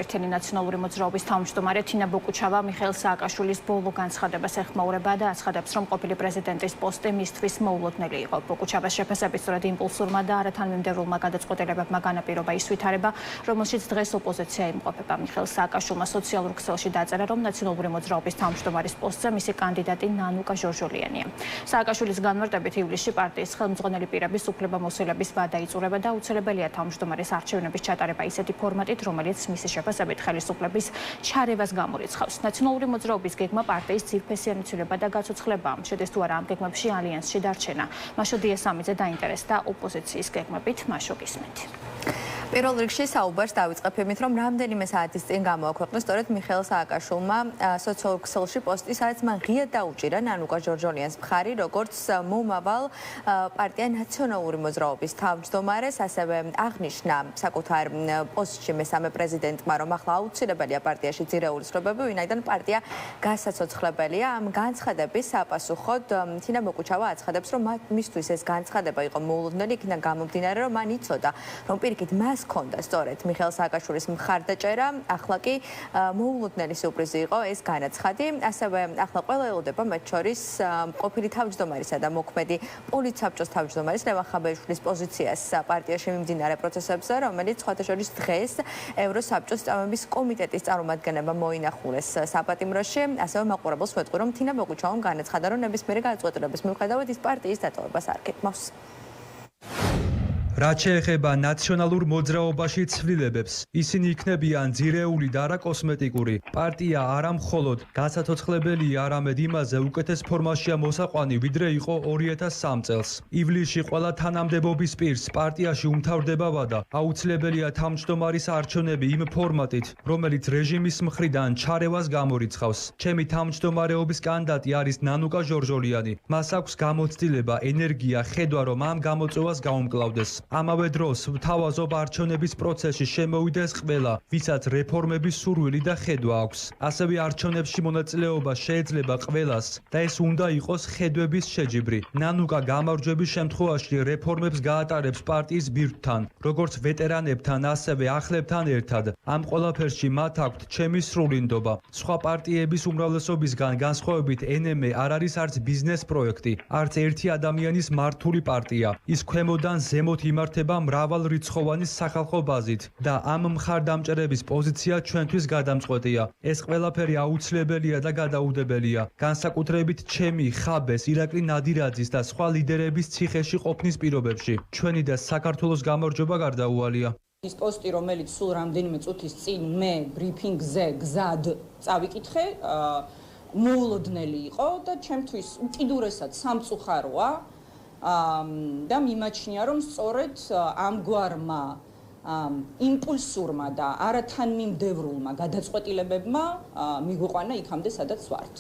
ერთიანი ნაციონალური მოძრაობის თავმჯდომარე თინა ბოკუჩავა მიხეილ სააკაშვილის ბოლო განცხადებას ეხმაურება და აცხადებს, რომ ყოფილი პრეზიდენტის პოსტი მისთვის მოულოდნელი იყო. ბოკუჩავას შეფასებით, სწორედ იმპულსურმა და არათანმიმდევრულმა გადაწყვეტილებებმა განაპირობა ის ვითარება, რომელშიც დღეს ოპოზიცია იმყოფება. მიხეილ სააკაშვილმა სოციალურ ქსელში დაწერა, რომ ნაციონალური მოძრაობის თავმჯდომარის პოსტზე მისი კანდიდატი ნანუკა ჟორჟოლიანია. სააკაშვილის განმარტებით ივლისში პარტიის ხელმძღვანელი პირების უფლებამოსილების ვადა იწურება და უცელებელია თავმჯდომარის არჩევნების ჩატარება ისეთი ფორმატით, რომელიც მისი შეფასებით ხელისუფლების ჩარევას გამორიცხავს. ნაციონალური მოძრაობის გეგმა პარტიის ძირფესიანი ცვლილება და გაცოცხლებაა. შედეს თუ არა ამ გეგმებში ალიანსში დარჩენა. მაშო დიასამიძე დაინტერესდა ოპოზიციის გეგმებით, მაშო გისმენთ. პირველ რიგში საუბარს დავიწყებ იმით, რომ რამდენიმე საათის წინ გამოაქვეყნა სწორედ მიხეილ სააკაშვილმა სოციალურ ქსელში პოსტი, სადაც მან ღიად დაუჭირა ნანუკა ჟორჟოლიანს მხარი, როგორც მომავალ პარტია ნაციონალური მოძრაობის თავმჯდომარეს, ასევე აღნიშნა საკუთარ პოსტში მესამე პრეზიდენტმა, რომ ახლა აუცილებელია პარტიაში ძირეული ცვლილებები, ვინაიდან პარტია გასაცოცხლებელია. ამ განცხადების საპასუხოდ თინა ბოკუჩავა აცხადებს, რომ მისთვის ეს განცხადება იყო მოულოდნელი, იქიდან გამომდინარე, რომ მან იცოდა, რომ პირიქით მას ჰქონდა სწორედ მიხეილ სააკაშვილის მხარდაჭერა, ახლა კი მოულოდნელი სიურპრიზი იყო ეს განაცხადი. ასევე ახლა ყველა ელოდება, მათ შორის ყოფილი თავმჯდომარისა და მოქმედი პოლიცსაბჭოს თავმჯდომარის ლევან ხაბეიშვილის პოზიციას პარტიაში მიმდინარე პროცესებზე, რომელიც სხვათა შორის დღეს ევროსაბჭოს წამების კომიტეტის წარმომადგენლებმა მოინახულეს საპატიმროში. ასევე მაყურებელს ვეტყვი, რომ თინა ბოკუჩავამ განაცხადა, რომ ნებისმიერი გადაწყვეტილების მიუხედავად ის პარტიის დატოვებას არ გეგმავს. რაც შეეხება ნაციონალურ მოძრაობაში ცვლილებებს, ისინი იქნებიან ძირეული და არა კოსმეტიკური. პარტია არა მხოლოდ გასაცოცხლებელია, არამედ იმაზე უკეთეს ფორმაშია მოსაყვანი, ვიდრე იყო 2003 წელს. ივლისში ყველა თანამდებობის პირს პარტიაში უმთავრდება ვადა. აუცილებელია თავმჯდომარის არჩევნები იმ ფორმატით, რომელიც რეჟიმის მხრიდან ჩარევას გამორიცხავს. ჩემი თავმჯდომარეობის კანდიდატი არის ნანუკა ჟორჟოლიანი. მას აქვს გამოცდილება, ენერგია, ხედვა, რომ ამ გამოწვევას გაუმკლავდეს. ამავე დროს ვთავაზობ არჩევნების პროცესში შემოვიდეს ყველა, ვისაც რეფორმების სურვილი და ხედვა აქვს. ასევე არჩევნებში მონაწილეობა შეეძლება ყველას და ეს უნდა იყოს ხედვების შეჯიბრი. ნანუკა გამარჯვების შემთხვევაში რეფორმებს გაატარებს პარტიის ბირთვთან, როგორც ვეტერანებთან, ასევე ახლებთან ერთად. ამ ყველაფერში მათ აქვთ ჩემი სრული ნდობა. სხვა პარტიების უმრავლესობისგან განსხვავებით NM არ არის არც ბიზნეს პროექტი, არც ერთი ადამიანის მართული პარტია. ის ქვემოდან ზემოთ იმართება მრავალრიცხოვანი სახალხო ბაზით და ამ მხარდამჭერების პოზიცია ჩვენთვის გადამწყვეტია. ეს ყველაფერი აუცილებელია და გადაუდებელია. განსაკუთრებით ჩემი, ხაბეს, ირაკლი ნადირაძის და სხვა ლიდერების ციხეში ყოფნის პირობებში. ჩვენი და საქართველოს გამარჯვება გარდაუვალია. ის პოსტი, რომელიც სულ რამდენიმე წუთის წინ მე ბრიფინგზე გზად წავიკითხე, მოულოდნელი იყო და ჩემთვის უკიდურესად სამწუხაროა. და მიმაჩნია, რომ სწორედ ამგვარმა იმპულსურმა და არათანმიმდევრულმა გადაწყვეტილებებმა მიგვიყვანა იქამდე, სადაც ვართ.